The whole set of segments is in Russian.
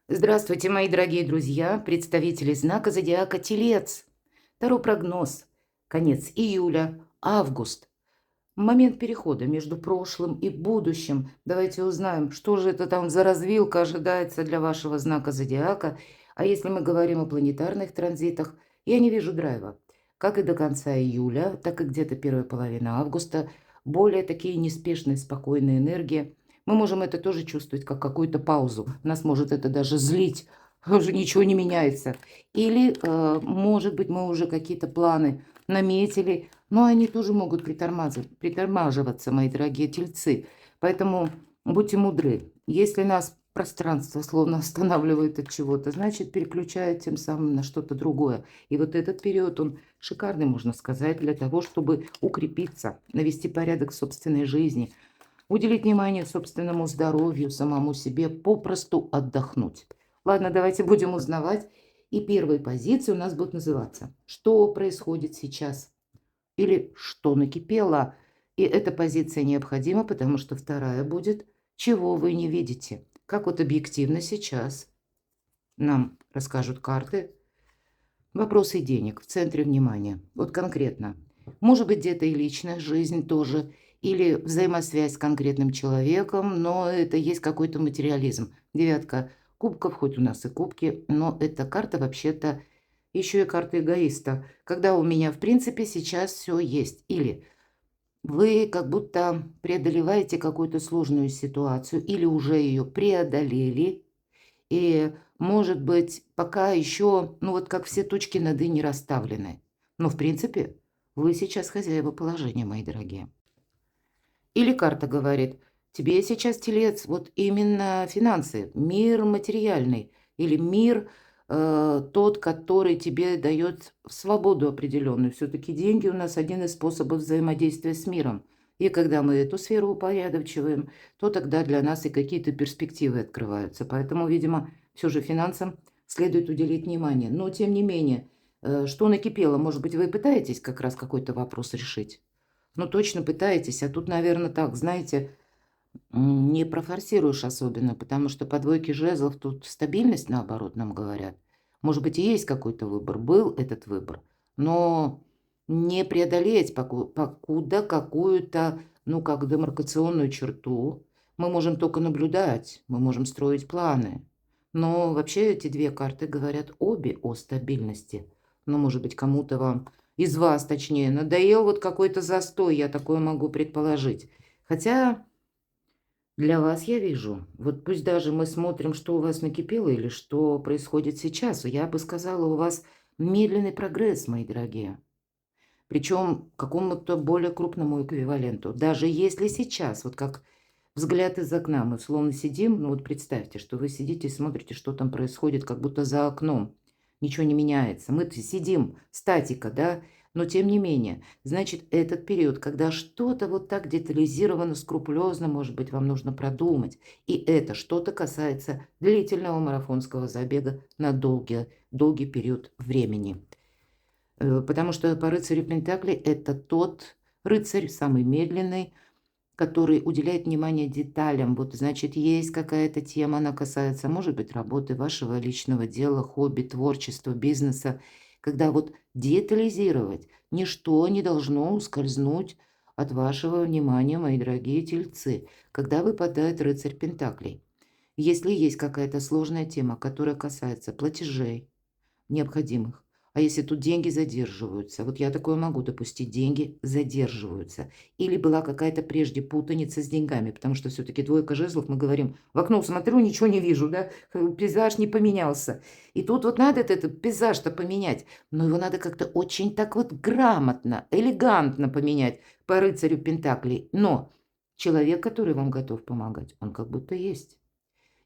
Здравствуйте, мои дорогие друзья, представители знака зодиака Телец. Второй прогноз. Конец июля, август. Момент перехода между прошлым и будущим. Давайте узнаем, что же это там за развилка ожидается для вашего знака зодиака. А если мы говорим о планетарных транзитах, я не вижу драйва. Как и до конца июля, так и где-то первая половина августа. Более такие неспешные, спокойные энергии. Мы можем это тоже чувствовать как какую-то паузу. Нас может это даже злить. Уже ничего не меняется. Или, может быть, мы уже какие-то планы наметили, но они тоже могут притормаживаться, мои дорогие тельцы. Поэтому будьте мудры. Если нас пространство словно останавливает от чего-то, значит, переключает тем самым на что-то другое. И вот этот период, он шикарный, можно сказать, для того, чтобы укрепиться, навести порядок в собственной жизни, уделить внимание собственному здоровью, самому себе, попросту отдохнуть. Ладно, давайте будем узнавать. И первые позиции у нас будут называться «Что происходит сейчас?» или «Что накипело?». И эта позиция необходима, потому что вторая будет «Чего вы не видите?». Как вот объективно сейчас нам расскажут карты. Вопросы денег в центре внимания. Вот конкретно. Может быть, где-то и личная жизнь тоже, или взаимосвязь с конкретным человеком, но это есть какой-то материализм. Девятка кубков, хоть у нас и кубки, но эта карта вообще-то еще и карта эгоиста. Когда у меня, в принципе, сейчас все есть. Или вы как будто преодолеваете какую-то сложную ситуацию, или уже ее преодолели, и, может быть, пока еще, ну, вот как все точки над «и» не расставлены. Но, в принципе, вы сейчас хозяева положения, мои дорогие. Или карта говорит: тебе сейчас, Телец, вот именно финансы, мир материальный или мир, тот, который тебе дает свободу определенную. Все-таки деньги у нас один из способов взаимодействия с миром. И когда мы эту сферу упорядочиваем, то тогда для нас и какие-то перспективы открываются. Поэтому, видимо, все же финансам следует уделить внимание. Но, тем не менее, что накипело? Может быть, вы пытаетесь как раз какой-то вопрос решить? Ну, точно пытаетесь, а тут, наверное, так, знаете, не профорсируешь особенно, потому что по двойке жезлов тут стабильность, наоборот, нам говорят. Может быть, и есть какой-то выбор, был этот выбор, но не преодолеть покуда какую-то, ну, как демаркационную черту. Мы можем только наблюдать, мы можем строить планы. Но вообще эти две карты говорят обе о стабильности. Но, может быть, кому-то вам, из вас точнее, надоел вот какой-то застой, я такое могу предположить. Хотя для вас я вижу, вот пусть даже мы смотрим, что у вас накипело или что происходит сейчас, я бы сказала, у вас медленный прогресс, мои дорогие. Причем к какому-то более крупному эквиваленту. Даже если сейчас, вот как взгляд из окна, мы словно сидим, ну вот представьте, что вы сидите и смотрите, что там происходит, как будто за окном. Ничего не меняется. Мы сидим, статика, да, но тем не менее. Значит, этот период, когда что-то вот так детализировано, скрупулезно, может быть, вам нужно продумать. И это что-то касается длительного марафонского забега на долгий период времени. Потому что по рыцарю Пентаклей это тот рыцарь, самый медленный, который уделяет внимание деталям. Вот, значит, есть какая-то тема, она касается, может быть, работы вашего личного дела, хобби, творчества, бизнеса, когда вот детализировать ничто не должно ускользнуть от вашего внимания, мои дорогие тельцы, когда выпадает рыцарь Пентаклей. Если есть какая-то сложная тема, которая касается платежей, необходимых. А если тут деньги задерживаются? Вот я такое могу допустить, деньги задерживаются. Или была какая-то прежде путаница с деньгами, потому что все-таки двойка жезлов, мы говорим, в окно смотрю, ничего не вижу, да, пейзаж не поменялся. И тут вот надо этот пейзаж-то поменять, но его надо как-то очень так вот грамотно, элегантно поменять по рыцарю Пентаклей. Но человек, который вам готов помогать, он как будто есть.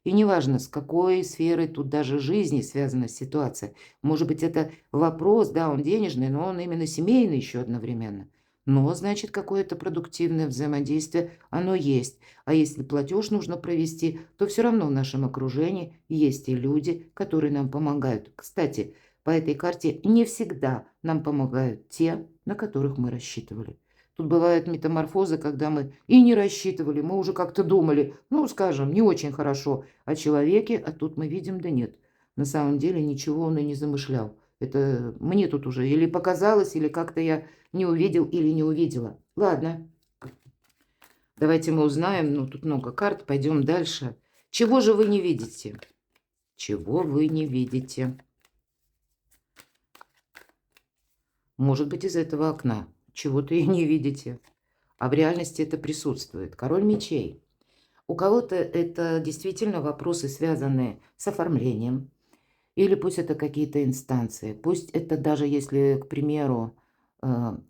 И неважно, с какой сферой тут даже жизни связана ситуация. Может быть, это вопрос, да, он денежный, но он именно семейный еще одновременно. Но, значит, какое-то продуктивное взаимодействие, оно есть. А если платеж нужно провести, то все равно в нашем окружении есть и люди, которые нам помогают. Кстати, по этой карте не всегда нам помогают те, на которых мы рассчитывали. Тут бывают метаморфозы, когда мы и не рассчитывали, мы уже как-то думали, ну, скажем, не очень хорошо о человеке, а тут мы видим, да нет. На самом деле ничего он и не замышлял. Это мне тут уже или показалось, или как-то я не увидел или не увидела. Ладно, давайте мы узнаем. Ну, тут много карт, пойдем дальше. Чего же вы не видите? Чего вы не видите? Может быть, из этого окна чего-то и не видите. А в реальности это присутствует. Король мечей. У кого-то это действительно вопросы, связанные с оформлением. Или пусть это какие-то инстанции. Пусть это даже если, к примеру,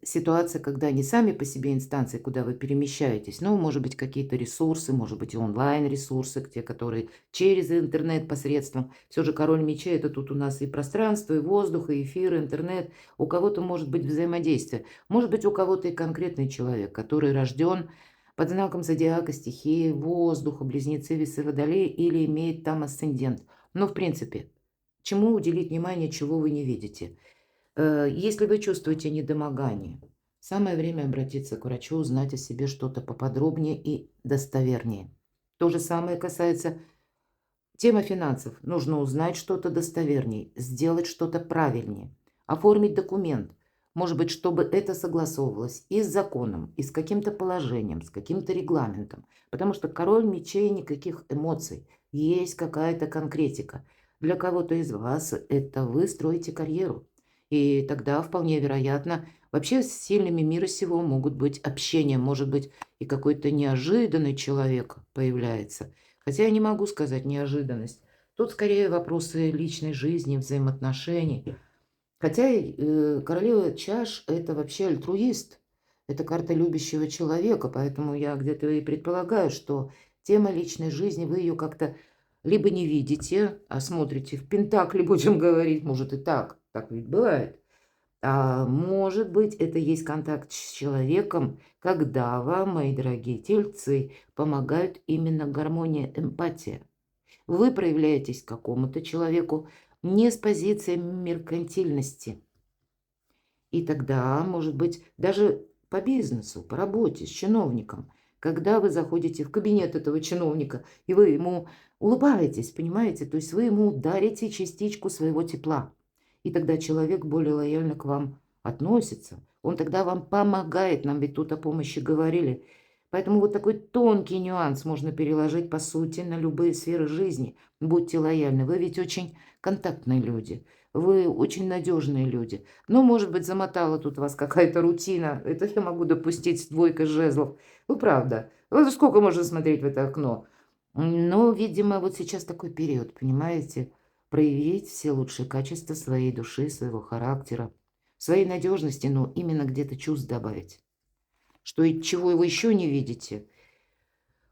ситуация, когда не сами по себе инстанции, куда вы перемещаетесь, но, может быть, какие-то ресурсы, может быть, и онлайн-ресурсы, те, которые через интернет посредством. Все же король мечей – это тут у нас и пространство, и воздух, и эфир, и интернет. У кого-то может быть взаимодействие. Может быть, у кого-то и конкретный человек, который рожден под знаком зодиака, стихии, воздуха, близнецы, весы, водолей или имеет там асцендент. Но, в принципе, чему уделить внимание, чего вы не видите? Если вы чувствуете недомогание, самое время обратиться к врачу, узнать о себе что-то поподробнее и достовернее. То же самое касается темы финансов. Нужно узнать что-то достовернее, сделать что-то правильнее, оформить документ. Может быть, чтобы это согласовывалось и с законом, и с каким-то положением, с каким-то регламентом. Потому что король мечей никаких эмоций. Есть какая-то конкретика. Для кого-то из вас это вы строите карьеру. И тогда вполне вероятно, вообще с сильными мира сего могут быть общения, может быть, и какой-то неожиданный человек появляется. Хотя я не могу сказать неожиданность. Тут скорее вопросы личной жизни, взаимоотношений. Хотя королева чаш – это вообще альтруист. Это карта любящего человека, поэтому я где-то и предполагаю, что тема личной жизни, вы ее как-то либо не видите, а смотрите в пентакле, будем говорить, может и так ведь бывает. А может быть, это есть контакт с человеком, когда вам, мои дорогие тельцы, помогают именно гармония, эмпатия. Вы проявляетесь к какому-то человеку не с позиции меркантильности. И тогда, может быть, даже по бизнесу, по работе с чиновником, когда вы заходите в кабинет этого чиновника, и вы ему улыбаетесь, понимаете? То есть вы ему дарите частичку своего тепла. И тогда человек более лояльно к вам относится. Он тогда вам помогает. Нам ведь тут о помощи говорили. Поэтому вот такой тонкий нюанс можно переложить, по сути, на любые сферы жизни. Будьте лояльны. Вы ведь очень контактные люди. Вы очень надежные люди. Но, может быть, замотала тут вас какая-то рутина. Это я могу допустить с двойкой жезлов. Ну, правда. Вот сколько можно смотреть в это окно? Но, видимо, вот сейчас такой период, понимаете? Проявить все лучшие качества своей души, своего характера, своей надежности, но именно где-то чувств добавить. Что и чего вы еще не видите.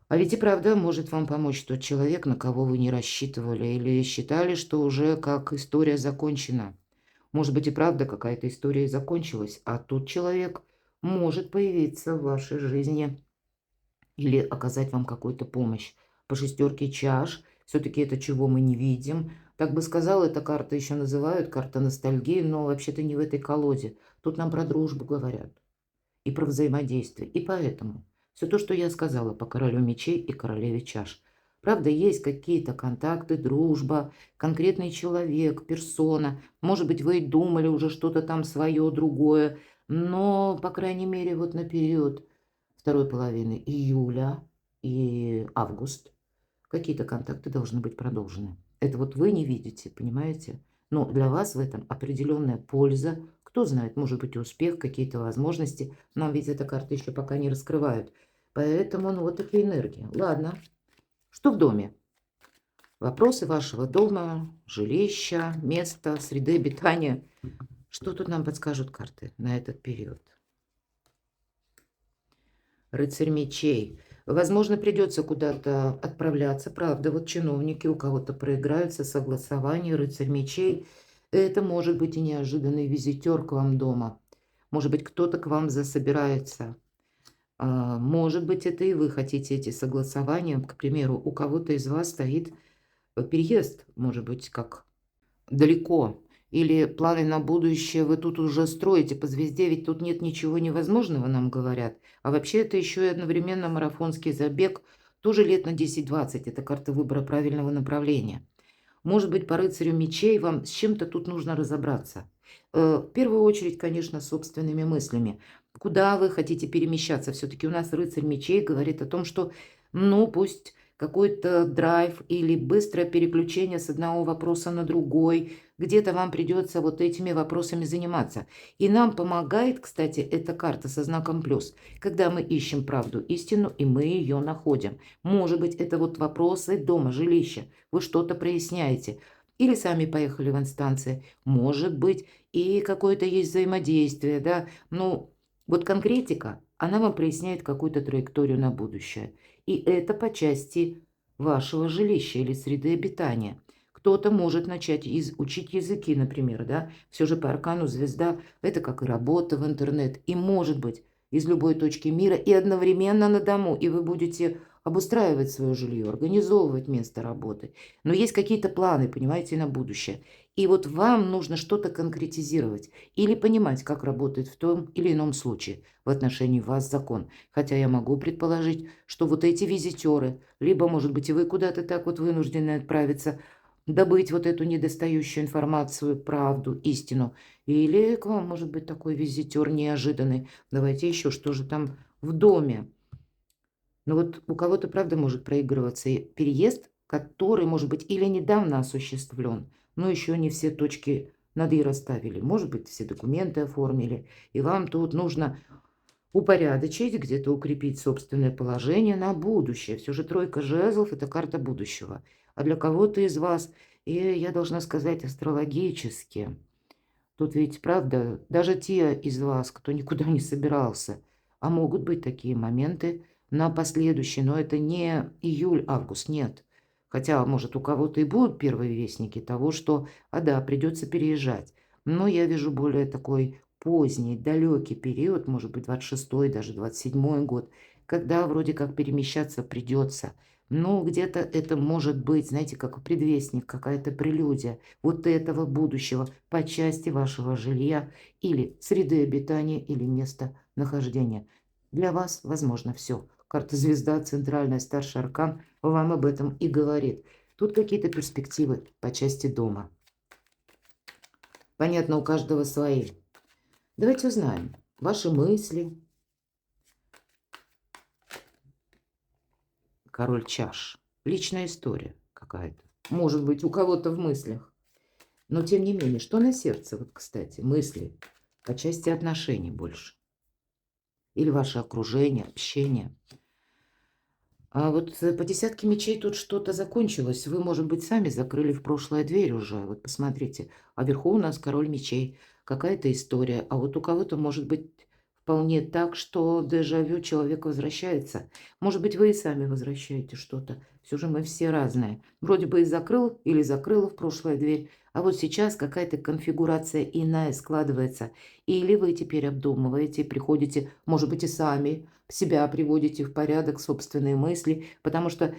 А ведь и правда может вам помочь тот человек, на кого вы не рассчитывали или считали, что уже как история закончена. Может быть и правда какая-то история и закончилась, а тот человек может появиться в вашей жизни или оказать вам какую-то помощь. По шестерке чаш, все-таки это чего мы не видим. Так бы сказал, эта карта еще называют карта ностальгии, но вообще-то не в этой колоде. Тут нам про дружбу говорят и про взаимодействие. И поэтому все то, что я сказала по королю мечей и королеве чаш. Правда, есть какие-то контакты, дружба, конкретный человек, персона. Может быть, вы и думали уже что-то там свое, другое. Но, по крайней мере, вот на период второй половины июля и август какие-то контакты должны быть продолжены. Это вот вы не видите, понимаете? Но для вас в этом определенная польза. Кто знает, может быть, и успех, какие-то возможности. Нам ведь эта карта еще пока не раскрывают. Поэтому, ну, вот такие энергии. Ладно. Что в доме? Вопросы вашего дома, жилища, места, среды обитания. Что тут нам подскажут карты на этот период? Рыцарь мечей. Возможно, придется куда-то отправляться. Правда, вот чиновники у кого-то проиграются, согласование, рыцарь мечей. Это может быть и неожиданный визитер к вам дома. Может быть, кто-то к вам засобирается. Может быть, это и вы хотите эти согласования. К примеру, у кого-то из вас стоит переезд, может быть, как далеко. или планы на будущее вы тут уже строите по звезде, ведь тут нет ничего невозможного, нам говорят. А вообще это еще и одновременно марафонский забег, тоже лет на 10-20. Это карта выбора правильного направления. Может быть, по рыцарю мечей вам с чем-то тут нужно разобраться. В первую очередь, конечно, собственными мыслями. Куда вы хотите перемещаться? Все-таки у нас рыцарь мечей говорит о том, что, ну, пусть какой-то драйв или быстрое переключение с одного вопроса на другой, где-то вам придется вот этими вопросами заниматься. И нам помогает, кстати, эта карта со знаком плюс, когда мы ищем правду, истину, и мы ее находим. Может быть, это вот вопросы дома, жилища. Вы что-то проясняете. Или сами поехали в инстанции. Может быть, и какое-то есть взаимодействие, да. Ну, вот конкретика, она вам проясняет какую-то траекторию на будущее. И это по части вашего жилища или среды обитания. Кто-то может начать учить языки, например, да. Все же по аркану звезда – это как и работа в интернет. И может быть из любой точки мира и одновременно на дому. И вы будете обустраивать свое жилье, организовывать место работы. Но есть какие-то планы, понимаете, на будущее. И вот вам нужно что-то конкретизировать или понимать, как работает в том или ином случае в отношении вас закон. Хотя я могу предположить, что вот эти визитеры, либо, может быть, и вы куда-то так вот вынуждены отправиться, добыть вот эту недостающую информацию, правду, истину. Или к вам может быть такой визитер неожиданный. Давайте еще, что же там в доме. Но вот у кого-то, правда, может проигрываться и переезд, который, может быть, или недавно осуществлен, но еще не все точки над «и» расставили. Может быть, все документы оформили, и вам тут нужно упорядочить, где-то укрепить собственное положение на будущее. Все же тройка жезлов – это карта будущего. А для кого-то из вас, и я должна сказать астрологически, тут ведь, правда, даже те из вас, кто никуда не собирался, а могут быть такие моменты на последующий, но это не июль-август, нет. Хотя, может, у кого-то и будут первые вестники того, что, да, придется переезжать. Но я вижу более такой поздний, далекий период, может быть, 26-й, даже 27-й год, когда вроде как перемещаться придется. Ну, где-то это может быть, знаете, как предвестник, какая-то прелюдия вот этого будущего по части вашего жилья или среды обитания или места нахождения. Для вас возможно все. Карта звезда, центральная, старший аркан вам об этом и говорит. Тут какие-то перспективы по части дома. Понятно, у каждого свои. Давайте узнаем ваши мысли. Король чаш. Личная история какая-то. Может быть, у кого-то в мыслях. Но, тем не менее, что на сердце? Вот, кстати, мысли по части отношений больше. Или ваше окружение, общение. А вот по десятке мечей тут что-то закончилось. Вы, может быть, сами закрыли в прошлое дверь уже. Вот посмотрите. А вверху у нас король мечей. Какая-то история. А вот у кого-то может быть вполне так, что дежавю человек возвращается. Может быть, вы и сами возвращаете что-то. Все же мы все разные. Вроде бы и закрыл или закрыла в прошлое дверь. А вот сейчас какая-то конфигурация иная складывается. Или вы теперь обдумываете, приходите, может быть, и сами себя приводите в порядок, собственные мысли, потому что,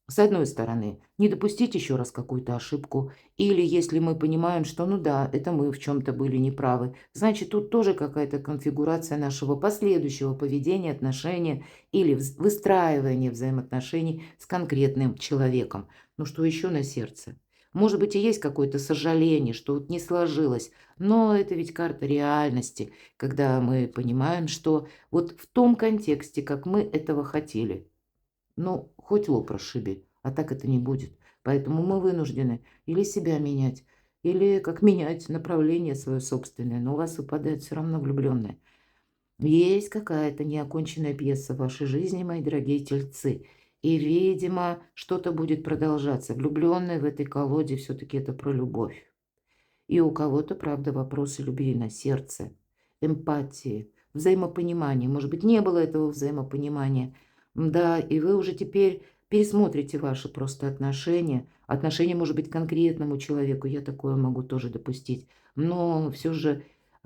с одной стороны, не допустить еще раз какую-то ошибку, или если мы понимаем, что, ну да, это мы в чем-то были неправы, значит, тут тоже какая-то конфигурация нашего последующего поведения, отношения или выстраивания взаимоотношений с конкретным человеком. Ну что еще на сердце? Может быть, и есть какое-то сожаление, что вот не сложилось, но это ведь карта реальности, когда мы понимаем, что вот в том контексте, как мы этого хотели. Ну, хоть лоб расшиби, а так это не будет. Поэтому мы вынуждены или себя менять, или как менять направление свое собственное. Но у вас выпадает все равно влюбленное. Есть какая-то неоконченная пьеса в вашей жизни, мои дорогие тельцы. И, видимо, что-то будет продолжаться. Влюбленные в этой колоде все-таки это про любовь. И у кого-то, правда, вопросы любви на сердце, эмпатии, взаимопонимания. Может быть, не было этого взаимопонимания. Да, и вы уже теперь пересмотрите ваши просто отношения. Отношения, может быть, к конкретному человеку. Я такое могу тоже допустить. Но все же,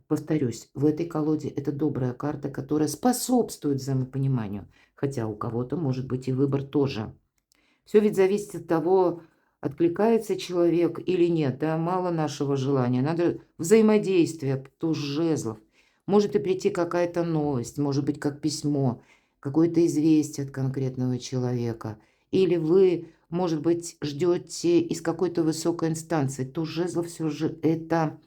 повторюсь, в этой колоде это добрая карта, которая способствует взаимопониманию. Хотя у кого-то может быть и выбор тоже. Все ведь зависит от того, откликается человек или нет, да, мало нашего желания, надо взаимодействие, туз жезлов. Может и прийти какая-то новость, может быть, как письмо, какое-то известие от конкретного человека. Или вы, может быть, ждете из какой-то высокой инстанции. Туз жезлов все же это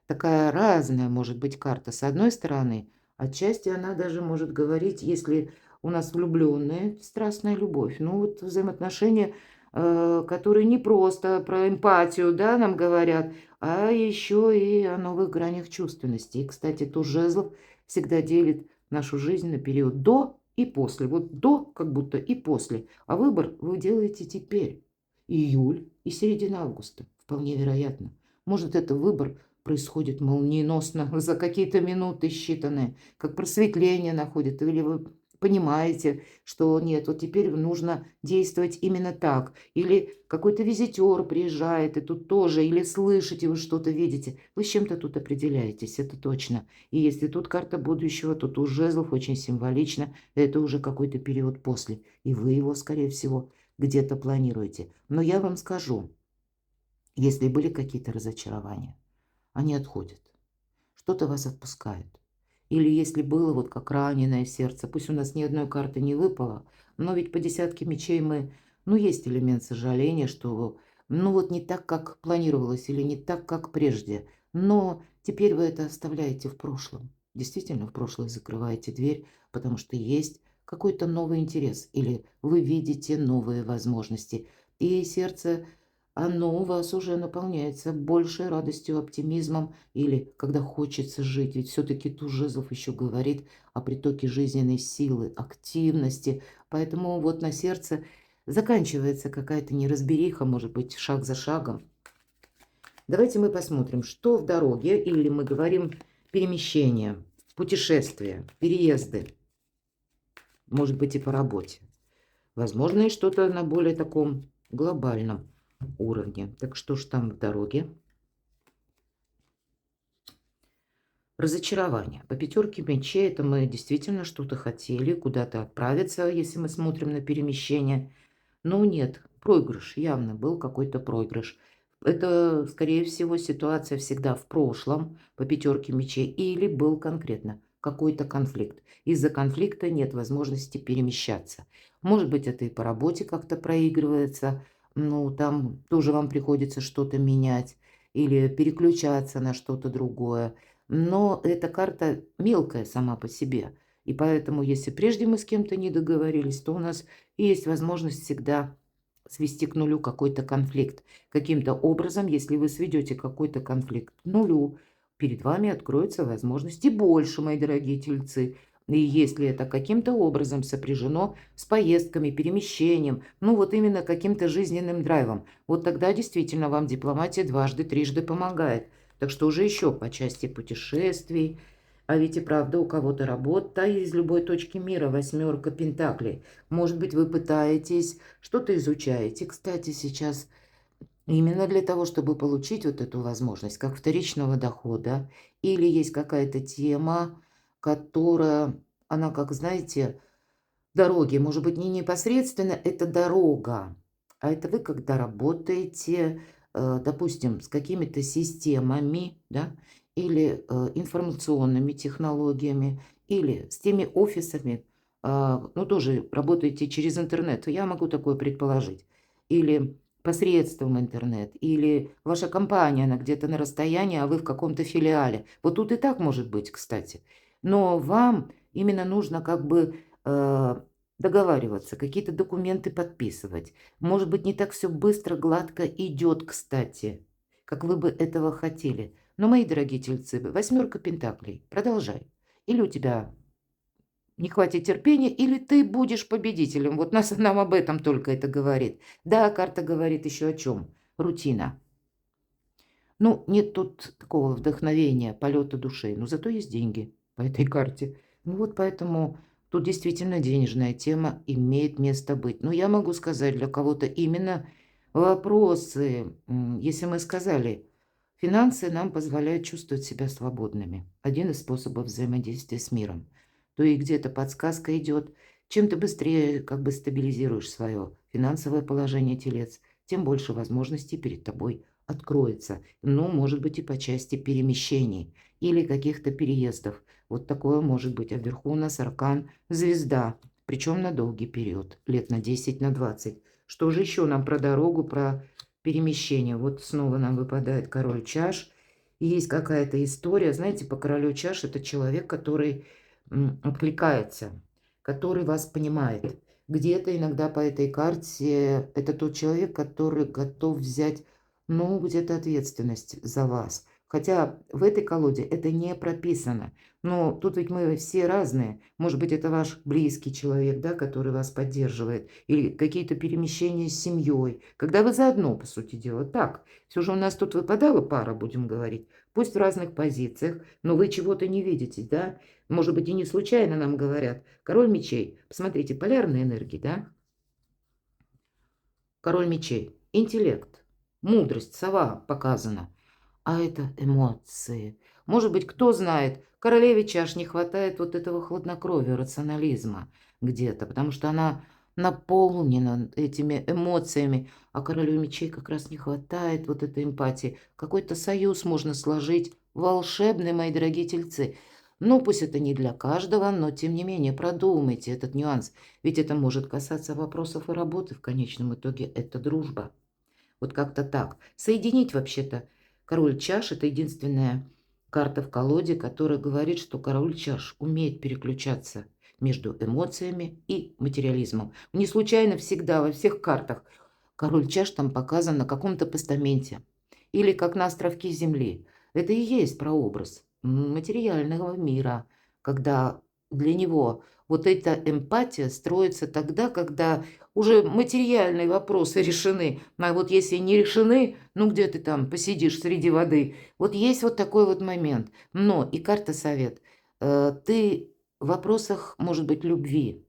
такая разная может быть карта. С одной стороны, отчасти она даже может говорить, если у нас влюбленная, страстная любовь. Ну вот взаимоотношения, которые не просто про эмпатию, да, нам говорят, а еще и о новых гранях чувственности. И, кстати, туз жезлов всегда делит нашу жизнь на период до и после. Вот до как будто и после. А выбор вы делаете теперь. Июль и середина августа. Вполне вероятно. Может, это выбор происходит молниеносно за какие-то минуты считанные, как просветление находит, или вы понимаете, что нет, вот теперь нужно действовать именно так, или какой-то визитер приезжает, и тут тоже, или слышите вы что-то, видите, вы с чем-то тут определяетесь, это точно. И если тут карта будущего, то тут жезлов очень символично, это уже какой-то период после, и вы его, скорее всего, где-то планируете. Но я вам скажу, если были какие-то разочарования, они отходят. Что-то вас отпускает. Или если было вот как раненое сердце, пусть у нас ни одной карты не выпало, но ведь по десятке мечей мы, ну, есть элемент сожаления, что, ну, вот не так, как планировалось, или не так, как прежде. Но теперь вы это оставляете в прошлом. Действительно, в прошлое закрываете дверь, потому что есть какой-то новый интерес, или вы видите новые возможности. И сердце, оно у вас уже наполняется большей радостью, оптимизмом, или когда хочется жить. Ведь все-таки туз жезлов еще говорит о притоке жизненной силы, активности. Поэтому вот на сердце заканчивается какая-то неразбериха, может быть, шаг за шагом. Давайте мы посмотрим, что в дороге, или мы говорим перемещение, путешествия, переезды. Может быть, и по работе. Возможно, и что-то на более таком глобальном уровне. Так что ж там в дороге? Разочарование. По пятерке мечей это мы действительно что-то хотели, куда-то отправиться, если мы смотрим на перемещение. Но нет, проигрыш, явно был какой-то проигрыш. Это, скорее всего, ситуация всегда в прошлом по пятерке мечей или был конкретно какой-то конфликт. Из-за конфликта нет возможности перемещаться. Может быть, это и по работе как-то проигрывается, ну, там тоже вам приходится что-то менять или переключаться на что-то другое. Но эта карта мелкая сама по себе. И поэтому, если прежде мы с кем-то не договорились, то у нас есть возможность всегда свести к нулю какой-то конфликт. Каким-то образом, если вы сведете какой-то конфликт к нулю, перед вами откроются возможности больше, мои дорогие тельцы. И если это каким-то образом сопряжено с поездками, перемещением, ну вот именно каким-то жизненным драйвом, вот тогда действительно вам дипломатия дважды, трижды помогает. Так что уже еще по части путешествий. А ведь и правда у кого-то работа из любой точки мира, восьмерка пентаклей. Может быть, вы пытаетесь, что-то изучаете. Кстати, сейчас именно для того, чтобы получить вот эту возможность, как вторичного дохода. Или есть какая-то тема, которая, она, как знаете, дороги, может быть, не непосредственно это дорога, а это вы когда работаете, допустим, с какими-то системами, да, или информационными технологиями, или с теми офисами, ну, тоже работаете через интернет, я могу такое предположить, или посредством интернет, или ваша компания, она где-то на расстоянии, а вы в каком-то филиале. Вот тут и так может быть, кстати. Но вам именно нужно как бы договариваться, какие-то документы подписывать. Может быть, не так все быстро, гладко идет, кстати, как вы бы этого хотели. Но, мои дорогие тельцы, восьмерка пентаклей, продолжай. Или у тебя не хватит терпения, или ты будешь победителем. Вот нам об этом только это говорит. Да, карта говорит еще о чем? Рутина. Ну, нет тут такого вдохновения, полета души, но зато есть деньги по этой карте. Ну вот поэтому тут действительно денежная тема имеет место быть. Но я могу сказать, для кого-то именно вопросы, если мы сказали, финансы нам позволяют чувствовать себя свободными. Один из способов взаимодействия с миром. То и где-то подсказка идет, чем ты быстрее как бы стабилизируешь свое финансовое положение, телец, тем больше возможностей перед тобой откроется. Ну, может быть, и по части перемещений или каких-то переездов. Вот такое может быть. А вверху у нас аркан звезда, причем на долгий период, лет на 10, на 20. Что же еще нам про дорогу, про перемещение? Вот снова нам выпадает король чаш. И есть какая-то история, знаете, по королю чаш это человек, который откликается, который вас понимает. Где-то иногда по этой карте это тот человек, который готов взять, ну, где-то ответственность за вас. Хотя в этой колоде это не прописано. Но тут ведь мы все разные. Может быть, это ваш близкий человек, да, который вас поддерживает. Или какие-то перемещения с семьей. Когда вы заодно, по сути дела. Так, все же у нас тут выпадала пара, будем говорить. Пусть в разных позициях, но вы чего-то не видите, да? Может быть, и не случайно нам говорят. Король мечей. Посмотрите, полярные энергии, да? Король мечей. Интеллект. Мудрость, сова показана. А это эмоции. Может быть, кто знает, королеве чаш не хватает вот этого хладнокровия, рационализма где-то, потому что она наполнена этими эмоциями, а королю мечей как раз не хватает вот этой эмпатии. Какой-то союз можно сложить, волшебный, мои дорогие тельцы. Ну, пусть это не для каждого, но тем не менее продумайте этот нюанс, ведь это может касаться вопросов и работы, в конечном итоге это дружба. Вот как-то так. Соединить вообще-то король чаш – это единственная карта в колоде, которая говорит, что король чаш умеет переключаться между эмоциями и материализмом. Не случайно всегда во всех картах король чаш там показан на каком-то постаменте или как на островке земли. Это и есть прообраз материального мира, когда для него вот эта эмпатия строится тогда, когда уже материальные вопросы решены. А вот если не решены, ну где ты там посидишь среди воды? Вот есть вот такой вот момент. Но и карта совет. Ты в вопросах, может быть, любви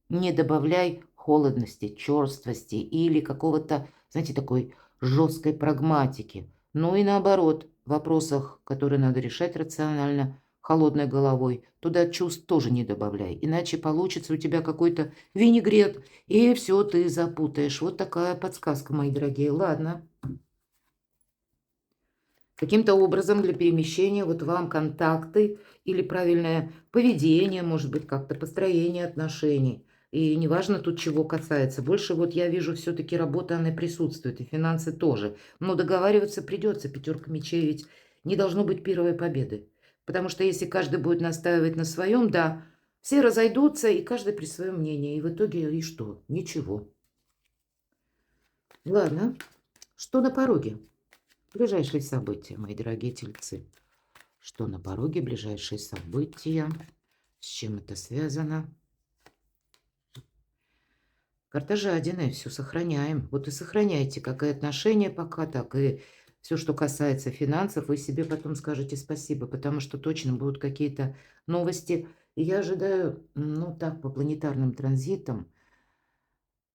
не добавляй холодности, черствости или какого-то, знаете, такой жесткой прагматики. Ну и наоборот, в вопросах, которые надо решать рационально, холодной головой, туда чувств тоже не добавляй. Иначе получится у тебя какой-то винегрет, и все ты запутаешь. Вот такая подсказка, мои дорогие. Ладно. Каким-то образом для перемещения вот вам контакты или правильное поведение, может быть, как-то построение отношений. И неважно тут чего касается. Больше вот я вижу все-таки работа, она присутствует, и финансы тоже. Но договариваться придется. Пятерка мечей ведь не должно быть первой победы. Потому что если каждый будет настаивать на своем, да, все разойдутся, и каждый при своем мнении. И в итоге и что? Ничего. Ладно, что на пороге? Ближайшие события, мои дорогие тельцы. Что на пороге, ближайшие события, с чем это связано? Карта жадины, все сохраняем. Вот и сохраняйте, как и отношения пока, так и все, что касается финансов, вы себе потом скажете спасибо, потому что точно будут какие-то новости. И я ожидаю, ну так, по планетарным транзитам,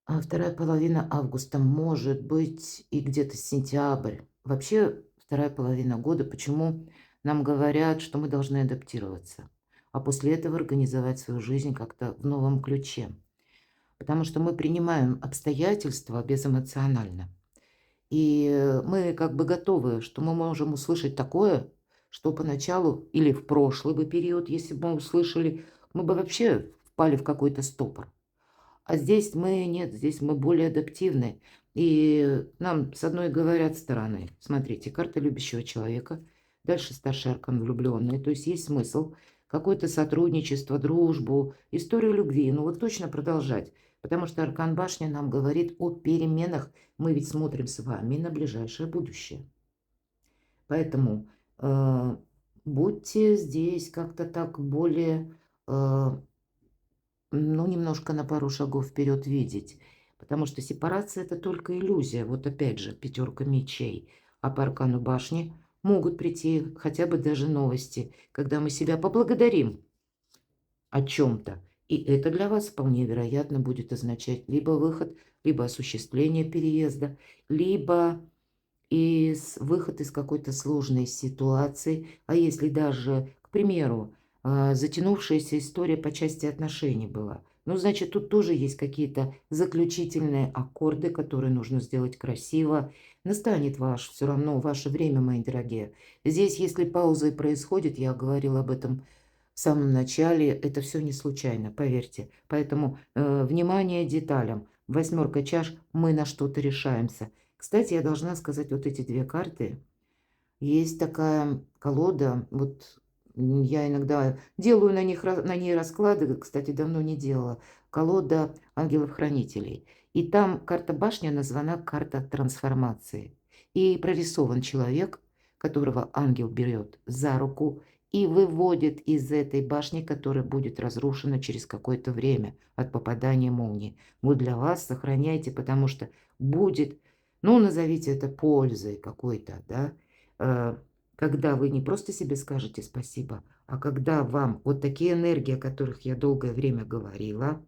вторая половина августа, может быть, и где-то сентябрь. Вообще, вторая половина года, почему нам говорят, что мы должны адаптироваться, а после этого организовать свою жизнь как-то в новом ключе. Потому что мы принимаем обстоятельства безэмоционально. И мы как бы готовы, что мы можем услышать такое, что поначалу или в прошлый бы период, если бы мы услышали, мы бы вообще впали в какой-то стопор. А здесь мы нет, здесь мы более адаптивны. И нам с одной говорят стороны, смотрите, карта любящего человека, дальше старший аркан влюбленный, то есть есть смысл какое-то сотрудничество, дружбу, историю любви, ну вот точно продолжать, потому что аркан башни нам говорит о переменах, мы ведь смотрим с вами на ближайшее будущее. Поэтому будьте здесь как-то так более ну, немножко на пару шагов вперед видеть. Потому что сепарация – это только иллюзия. Вот опять же, пятерка мечей. А по аркану башни могут прийти хотя бы даже новости, когда мы себя поблагодарим о чем-то. И это для вас вполне вероятно будет означать либо выход, либо осуществление переезда, либо выход из какой-то сложной ситуации. А если даже, к примеру, затянувшаяся история по части отношений была. Ну, значит, тут тоже есть какие-то заключительные аккорды, которые нужно сделать красиво. Настанет все равно ваше время, мои дорогие. Здесь, если пауза и происходит, я говорила об этом в самом начале, это все не случайно, поверьте. Поэтому внимание деталям. Восьмерка чаш, мы на что-то решаемся. Кстати, я должна сказать, вот эти две карты, есть такая колода, вот я иногда делаю на ней расклады, кстати, давно не делала. Колода ангелов-хранителей. И там карта башня названа карта трансформации. И прорисован человек, которого ангел берет за руку и выводит из этой башни, которая будет разрушена через какое-то время от попадания молнии. Вот для вас сохраняйте, потому что будет, ну, назовите это пользой какой-то, да, когда вы не просто себе скажете спасибо, а когда вам вот такие энергии, о которых я долгое время говорила,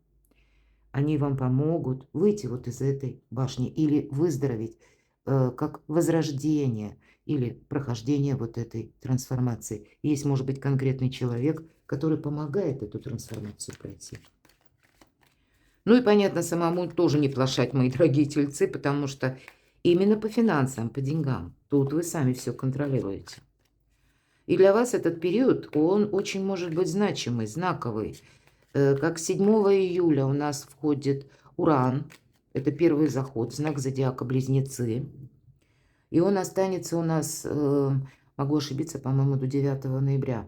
они вам помогут выйти вот из этой башни или выздороветь, как возрождение или прохождение вот этой трансформации. Есть, может быть, конкретный человек, который помогает эту трансформацию пройти. Ну и, понятно, самому тоже не плашать, мои дорогие тельцы, потому что именно по финансам, по деньгам, тут вы сами все контролируете. И для вас этот период, он очень может быть значимый, знаковый. Как 7 июля у нас входит Уран, это первый заход, знак зодиака Близнецы. И он останется у нас, могу ошибиться, по-моему, до 9 ноября.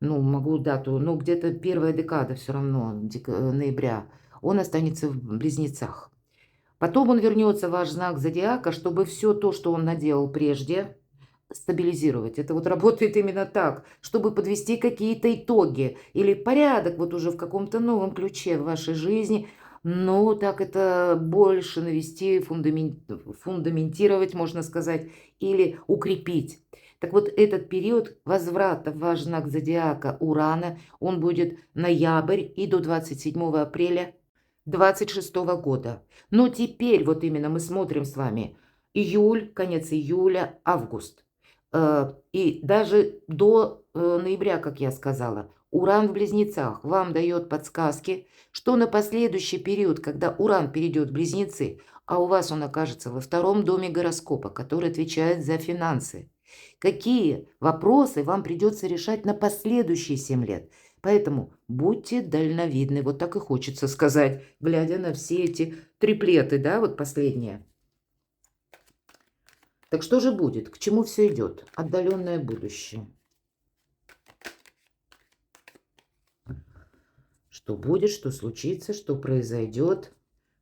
Ну, могу дату, ну, где-то первая декада все равно, ноября. Он останется в Близнецах. Потом он вернется в ваш знак зодиака, чтобы все то, что он наделал прежде, стабилизировать. Это вот работает именно так, чтобы подвести какие-то итоги или порядок вот уже в каком-то новом ключе в вашей жизни. Но так это больше навести, фундаментировать, можно сказать, или укрепить. Так вот, этот период возврата в ваш знак зодиака Урана, он будет ноябрь и до 27 апреля 26 года. Но теперь вот именно мы смотрим с вами июль, конец июля, август. И даже до ноября, как я сказала, Уран в Близнецах вам дает подсказки, что на последующий период, когда Уран перейдет в Близнецы, а у вас он окажется во втором доме гороскопа, который отвечает за финансы, какие вопросы вам придется решать на последующие 7 лет. Поэтому будьте дальновидны, вот так и хочется сказать, глядя на все эти триплеты, да, вот последние. Так что же будет? К чему все идет? Отдаленное будущее. Что будет, что случится, что произойдет,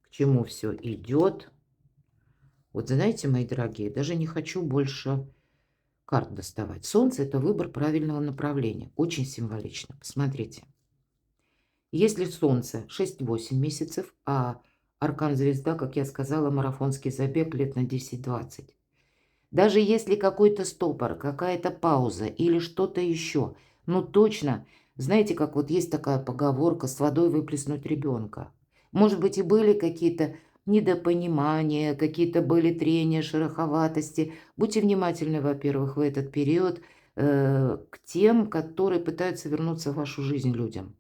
к чему все идет. Вот знаете, мои дорогие, даже не хочу больше карт доставать. Солнце – это выбор правильного направления. Очень символично. Посмотрите. Если Солнце 6-8 месяцев, а аркан звезда, как я сказала, марафонский забег лет на 10-20. Даже если какой-то стопор, какая-то пауза или что-то еще, ну точно, знаете, как вот есть такая поговорка «с водой выплеснуть ребенка». Может быть, и были какие-то недопонимания, какие-то были трения, шероховатости. Будьте внимательны, во-первых, в этот период к тем, которые пытаются вернуться в вашу жизнь людям.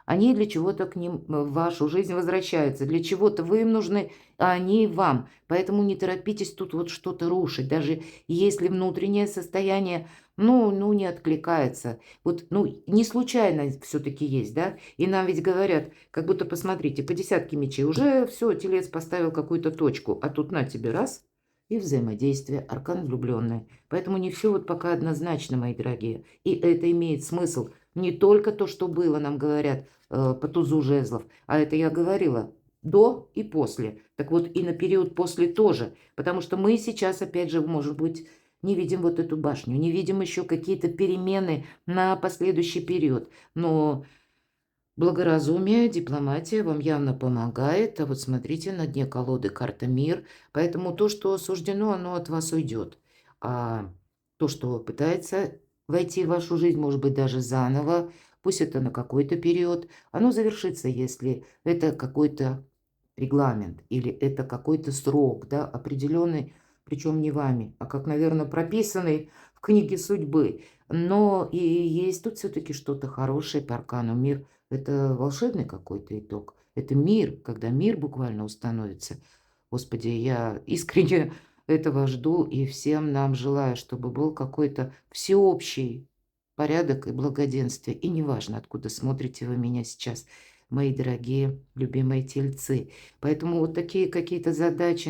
Они для чего-то к ним в вашу жизнь возвращаются. Для чего-то вы им нужны, а они вам. Поэтому не торопитесь тут вот что-то рушить. Даже если внутреннее состояние, ну не откликается. Вот, ну, не случайно все-таки есть, да? И нам ведь говорят, как будто, посмотрите, по десятке мечей уже все, телец поставил какую-то точку. А тут на тебе раз – и взаимодействие, аркан влюбленный. Поэтому не все вот пока однозначно, мои дорогие. И это имеет смысл. Не только то, что было, нам говорят, по тузу жезлов, а это я говорила до и после. Так вот и на период после тоже, потому что мы сейчас, опять же, может быть, не видим вот эту башню, не видим еще какие-то перемены на последующий период. Но благоразумие, дипломатия вам явно помогает. А вот смотрите, на дне колоды карта «Мир». Поэтому то, что суждено, оно от вас уйдет. А то, что пытается войти в вашу жизнь, может быть, даже заново, пусть это на какой-то период, оно завершится, если это какой-то регламент или это какой-то срок, да, определенный, причем не вами, а как, наверное, прописанный в книге судьбы. Но и есть тут все-таки что-то хорошее по аркану «Мир». Это волшебный какой-то итог. Это мир, когда мир буквально установится. Господи, я искренне этого жду и всем нам желаю, чтобы был какой-то всеобщий порядок и благоденствие. И неважно, откуда смотрите вы меня сейчас, мои дорогие, любимые тельцы. Поэтому вот такие какие-то задачи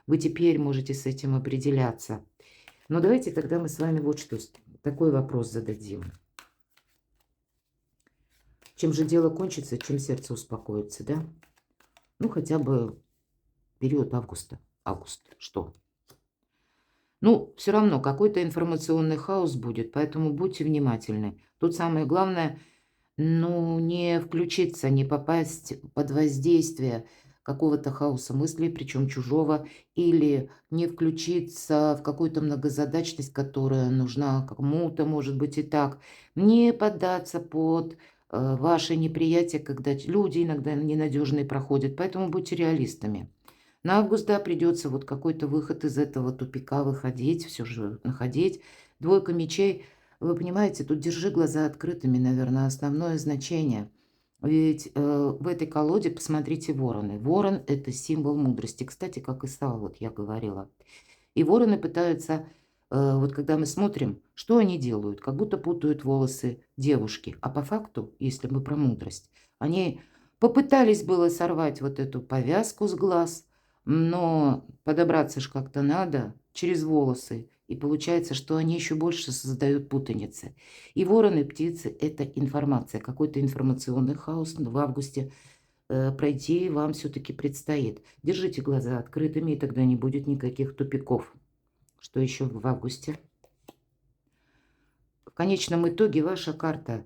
вы теперь можете с этим определяться. Но давайте тогда мы с вами вот что, такой вопрос зададим. Чем же дело кончится, чем сердце успокоится, да? Ну, хотя бы период августа. Август, что? Ну, все равно какой-то информационный хаос будет, поэтому будьте внимательны. Тут самое главное, ну, не включиться, не попасть под воздействие какого-то хаоса мыслей, причем чужого, или не включиться в какую-то многозадачность, которая нужна кому-то, может быть, и так. Не поддаться под ваше неприятие, когда люди иногда ненадежные проходят, поэтому будьте реалистами. На август, да, придется вот какой-то выход из этого тупика выходить, все же находить. Двойка мечей, вы понимаете, тут держи глаза открытыми, наверное, основное значение. Ведь в этой колоде, посмотрите, вороны. Ворон – это символ мудрости. Кстати, как и Сава, вот я говорила. И вороны пытаются, вот когда мы смотрим, что они делают, как будто путают волосы девушки. А по факту, если мы про мудрость, они попытались было сорвать вот эту повязку с глаз, но подобраться ж как-то надо через волосы. И получается, что они еще больше создают путаницы. И вороны, птицы – это информация, какой-то информационный хаос в августе пройти вам все-таки предстоит. Держите глаза открытыми, и тогда не будет никаких тупиков. Что еще в августе? В конечном итоге ваша карта.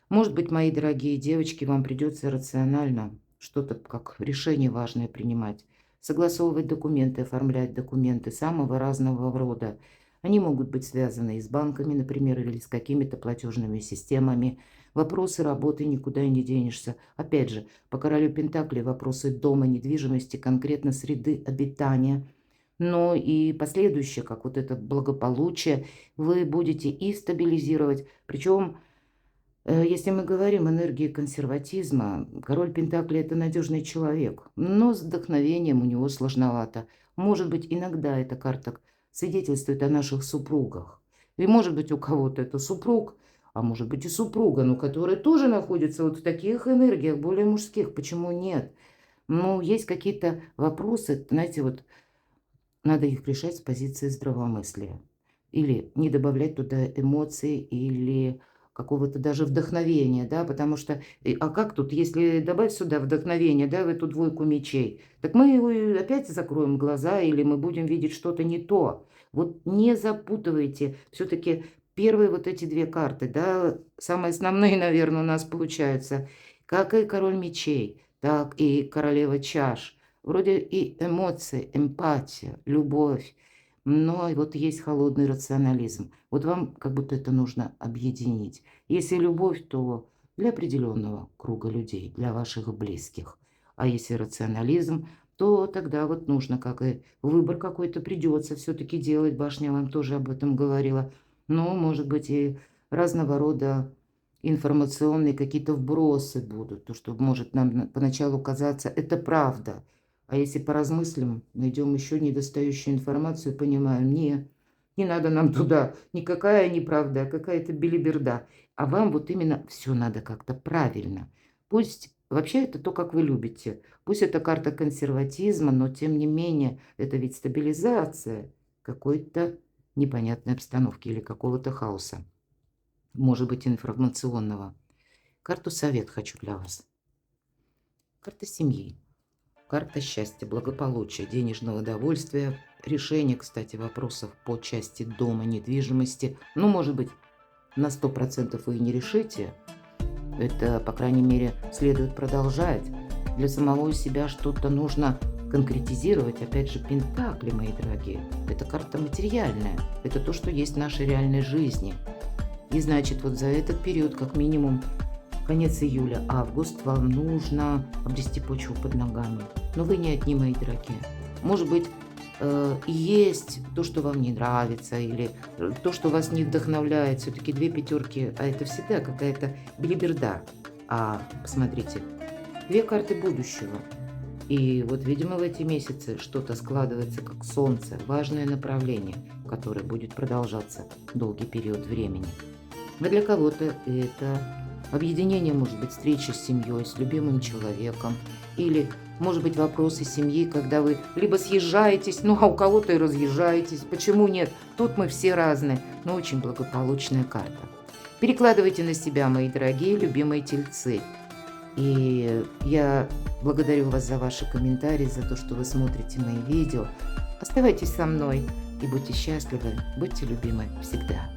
Может быть, мои дорогие девочки, вам придется рационально что-то как решение важное принимать. Согласовывать документы, оформлять документы самого разного рода. Они могут быть связаны и с банками, например, или с какими-то платежными системами. Вопросы работы никуда и не денешься. Опять же, по королю Пентаклей вопросы дома, недвижимости, конкретно среды обитания. Но и последующее, как вот это благополучие, вы будете и стабилизировать. Причем, если мы говорим энергии консерватизма, король Пентаклей – это надежный человек, но с вдохновением у него сложновато. Может быть, иногда эта карта свидетельствует о наших супругах. И может быть, у кого-то это супруг, а может быть и супруга, но которые тоже находятся вот в таких энергиях, более мужских. Почему нет? Ну, есть какие-то вопросы, знаете, вот надо их решать с позиции здравомыслия. Или не добавлять туда эмоций, или какого-то даже вдохновения, да, потому что, а как тут, если добавить сюда вдохновение, да, в эту двойку мечей, так мы опять закроем глаза, или мы будем видеть что-то не то. Вот не запутывайте, все-таки первые вот эти две карты, да, самые основные, наверное, у нас получаются, как и король мечей, так и королева чаш. Вроде и эмоции, эмпатия, любовь, но и вот есть холодный рационализм. Вот вам как будто это нужно объединить. Если любовь, то для определенного круга людей, для ваших близких. А если рационализм, то тогда вот нужно, как и выбор какой-то придется все-таки делать. Башня вам тоже об этом говорила. Но, может быть, и разного рода информационные какие-то вбросы будут. То, что может нам поначалу казаться, это правда. А если поразмыслим, найдем еще недостающую информацию, понимаем, не надо нам туда никакая неправда, а какая-то белиберда. А вам вот именно все надо как-то правильно. Пусть вообще это то, как вы любите. Пусть это карта консерватизма, но тем не менее, это ведь стабилизация какой-то непонятной обстановки или какого-то хаоса. Может быть, информационного. Карту совет хочу для вас. Карта семьи. Карта счастья, благополучия, денежного удовольствия, решение, кстати, вопросов по части дома, недвижимости. Ну, может быть, на 100% вы и не решите. Это, по крайней мере, следует продолжать. Для самого себя что-то нужно конкретизировать. Опять же, пентакли, мои дорогие. Это карта материальная. Это то, что есть в нашей реальной жизни. И значит, вот за этот период, как минимум, конец июля, август, вам нужно обрести почву под ногами. Но вы не одни, мои дорогие. Может быть, есть то, что вам не нравится, или то, что вас не вдохновляет. Все-таки две пятерки, а это всегда какая-то белиберда. А посмотрите, две карты будущего. И вот, видимо, в эти месяцы что-то складывается как солнце, важное направление, которое будет продолжаться долгий период времени. А для кого-то это объединение, может быть, встреча с семьей, с любимым человеком, или, может быть, вопросы семьи, когда вы либо съезжаетесь, ну, а у кого-то и разъезжаетесь. Почему нет? Тут мы все разные, но очень благополучная карта. Перекладывайте на себя, мои дорогие, любимые тельцы. И я благодарю вас за ваши комментарии, за то, что вы смотрите мои видео. Оставайтесь со мной и будьте счастливы, будьте любимы всегда.